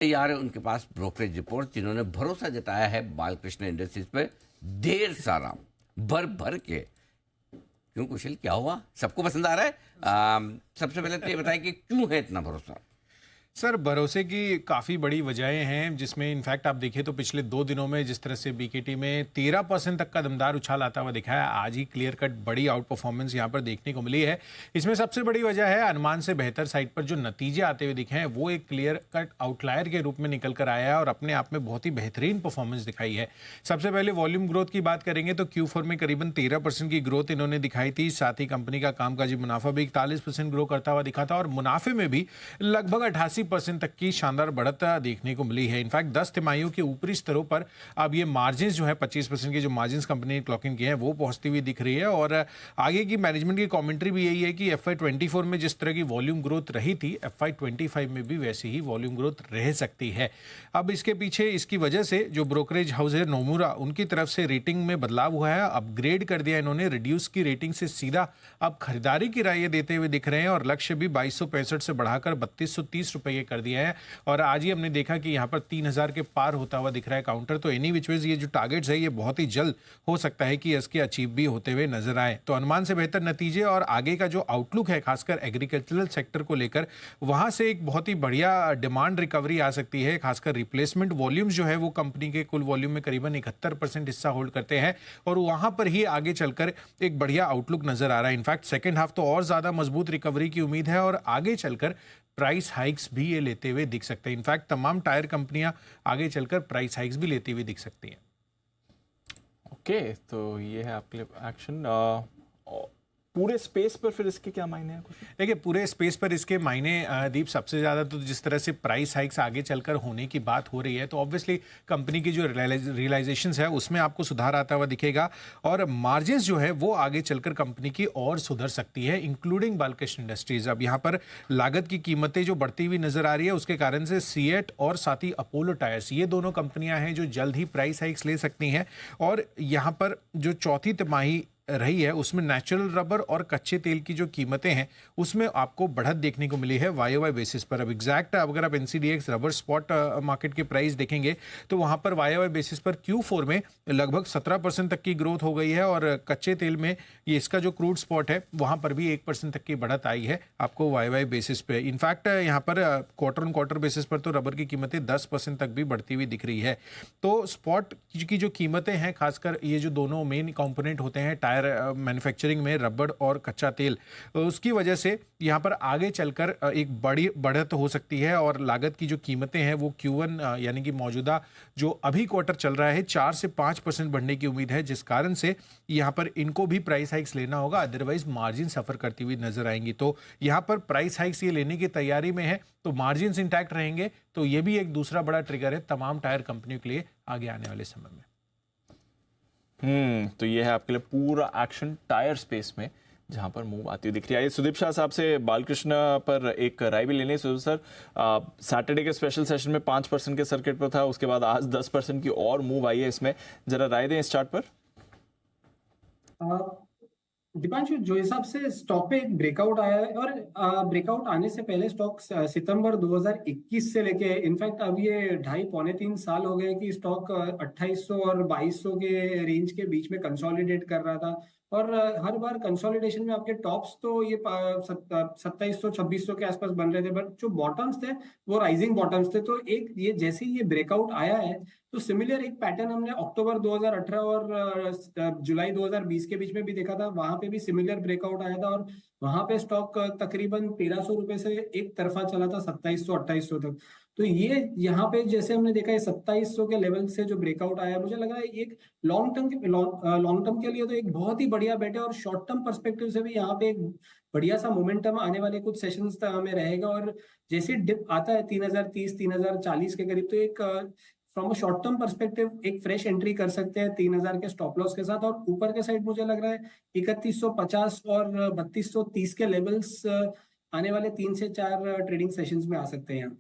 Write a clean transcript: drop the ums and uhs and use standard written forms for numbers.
तैयार है उनके पास ब्रोकरेज रिपोर्ट, जिन्होंने भरोसा जताया है बालकृष्ण इंडस्ट्रीज पर ढेर सारा, भर भर के। क्यों कुशल, क्या हुआ? सबको पसंद आ रहा है? सबसे पहले तो ये बताएं कि क्यों है इतना भरोसा? सर, भरोसे की काफ़ी बड़ी वजहें हैं, जिसमें इनफैक्ट आप देखिए तो पिछले 2 दिनों में जिस तरह से बीकेटी में 13% तक का दमदार उछाल आता हुआ दिखा है, आज ही क्लियर कट बड़ी आउट परफॉर्मेंस यहाँ पर देखने को मिली है। इसमें सबसे बड़ी वजह है अनुमान से बेहतर साइड पर जो नतीजे आते हुए दिखे हैं, वो एक क्लियर कट आउटलायर के रूप में निकल कर आया है और अपने आप में बहुत ही बेहतरीन परफॉर्मेंस दिखाई है। सबसे पहले वॉल्यूम ग्रोथ की बात करेंगे तो Q4 में करीबन 13% की ग्रोथ इन्होंने दिखाई थी। साथ ही कंपनी का कामकाजी मुनाफा भी 41% ग्रो करता हुआ दिखा था और मुनाफे में भी लगभग 88% तक की शानदार बढ़त देखने को मिली है। इनफैक्ट 10 तिमाहियों के ऊपरी स्तरों पर अब ये मार्जिन जो है 25% के जो मार्जिन कंपनी ने क्लॉकिंग किए हैं वो पहुंचती हुई दिख रही है। और आगे की मैनेजमेंट की कमेंट्री भी यही है कि FY24 में जिस तरह की वॉल्यूम ग्रोथ रही थी, FY25 में भी वैसी ही वॉल्यूम ग्रोथ रह सकती है। अब इसके पीछे इसकी वजह से जो ब्रोकरेज हाउस है नोमुरा, उनकी तरफ से रेटिंग में बदलाव हुआ है, अपग्रेड कर दिया इन्होंने, रिड्यूस की रेटिंग से सीधा अब खरीदारी की राय देते हुए दिख रहे हैं और लक्ष्य भी 2265 से बढ़ाकर 3230 रुपये कर दिया है। और आज ही हमने देखा कि यहाँ पर 3000 के पार होता हुआ दिख रहा है काउंटर। तो एनी विच वेज ये जो टारगेट्स है ये बहुत ही जल्द हो सकता है कि इसके अचीव भी होते हुए नजर आए। तो अनुमान से बेहतर नतीजे और आगे का जो आउटलुक है खासकर एग्रीकल्चरल सेक्टर को लेकर, वहां से एक बहुत ही बढ़िया डिमांड रिकवरी आ सकती है। खासकर रिप्लेसमेंट वॉल्यूम्स जो है वो कंपनी के कुल वॉल्यूम में करीबन 71% हिस्सा होल्ड करते हैं और वहां पर ही आगे चलकर एक बढ़िया आउटलुक नजर आ रहा है। इनफैक्ट सेकेंड हाफ तो और ज्यादा मजबूत रिकवरी की उम्मीद है और आगे चलकर प्राइस हाइक्स भी ये लेते हुए दिख सकते हैं। इनफैक्ट तमाम टायर कंपनियां आगे चलकर प्राइस हाइक्स भी लेती हुई दिख सकती हैं। ओके, तो ये है आपके लिए एक्शन। पूरे स्पेस पर फिर इसके क्या मायने हैं? कुछ देखिए, पूरे स्पेस पर इसके मायने दीप सबसे ज़्यादा तो जिस तरह से प्राइस हाइक्स आगे चलकर होने की बात हो रही है, तो ऑब्वियसली कंपनी की जो रियलाइजेशंस है उसमें आपको सुधार आता हुआ दिखेगा और मार्जिन्स जो है वो आगे चलकर कंपनी की और सुधर सकती है, इंक्लूडिंग बालकृष्ण इंडस्ट्रीज। अब यहाँ पर लागत की कीमतें जो बढ़ती हुई नजर आ रही है, उसके कारण से सीएट और साथ ही अपोलो टायर्स, ये दोनों कंपनियां हैं जो जल्द ही प्राइस हाइक्स ले सकती हैं। और यहाँ पर जो चौथी तिमाही रही है उसमें नेचुरल रबर और कच्चे तेल की जो कीमतें हैं उसमें आपको बढ़त देखने को मिली है वाई बेसिस पर। अब एग्जैक्ट अगर आप NCDX रबर स्पॉट मार्केट के प्राइस देखेंगे तो वहां पर वाई बेसिस पर Q4 में लगभग 17% तक की ग्रोथ हो गई है और कच्चे तेल में ये इसका जो क्रूड स्पॉट है वहां पर भी 1% तक की बढ़त आई है आपको वाई बेसिस पे। इनफैक्ट यहाँ पर क्वार्टर ऑन क्वार्टर बेसिस पर तो रबर की कीमतें 10% तक भी बढ़ती हुई दिख रही है। तो स्पॉट की जो कीमतें हैं, खासकर ये जो दोनों मेन कंपोनेंट होते हैं टायर मैन्युफैक्चरिंग में, रबड़ और कच्चा तेल, उसकी वजह से यहाँ पर आगे चलकर एक बड़ी बढ़त हो सकती है और लागत की जो कीमतें हैं वो Q1 यानी कि मौजूदा जो अभी क्वार्टर चल रहा है 4 से 5% बढ़ने की उम्मीद है, जिस कारण से यहाँ पर इनको भी प्राइस हाइक्स लेना होगा, अदरवाइज मार्जिन सफर करती हुई नजर आएंगी। तो यहाँ पर प्राइस हाइक्स ये लेने की तैयारी में है तो मार्जिन इंटैक्ट रहेंगे, तो ये भी एक दूसरा बड़ा ट्रिगर है तमाम टायर कंपनियों के लिए आगे आने वाले समय में। तो ये है आपके लिए पूरा एक्शन टायर स्पेस में जहां पर मूव आती हुई दिख रही है। सुदीप शाह साहब से बालकृष्ण पर एक राय भी लेने। सुदीप सर, सैटरडे के स्पेशल सेशन में 5% के सर्किट पर था, उसके बाद आज 10% की और मूव आई है, इसमें जरा राय दें इस चार्ट पर। दीपांशु, जो हिसाब से स्टॉक पे एक ब्रेकआउट आया है और ब्रेकआउट आने से पहले स्टॉक सितंबर 2021 से लेके इनफैक्ट अब ये 2.5-3 हो गए कि स्टॉक 2800 और 2200 के रेंज के बीच में कंसोलिडेट कर रहा था और हर बार कंसोलिडेशन में आपके टॉप्स तो ये 2700-2600 के आसपास बन रहे थे, बट जो बॉटम्स थे वो राइजिंग बॉटम्स थे। तो एक ये जैसे ही ये ब्रेकआउट आया है तो सिमिलर एक पैटर्न हमने अक्टूबर 2018 और जुलाई 2020 के बीच में भी देखा था, वहां पे भी सिमिलर ब्रेकआउट आया था और वहां पे स्टॉक तकरीबन 1300 रुपए से एक तरफा चला था 2700-2800 तक। तो ये यहाँ पे जैसे हमने देखा है 2700 के लेवल से जो ब्रेकआउट आया, मुझे लग रहा है एक लॉन्ग टर्म के लिए तो एक बहुत ही बढ़िया बेट है और शॉर्ट टर्म पर्सपेक्टिव से भी यहाँ पे एक बढ़िया सा मोमेंटम आने वाले कुछ सेशंस में रहेगा। और जैसे डिप आता है 3030-3040 के करीब, तो एक from a short term perspective एक फ्रेश एंट्री कर सकते हैं 3000 के स्टॉप लॉस के साथ। और ऊपर के साइड मुझे लग रहा है 3150 और 3230 के लेवल्स आने वाले 3 से 4 ट्रेडिंग सेशंस में आ सकते हैं यहाँ पे।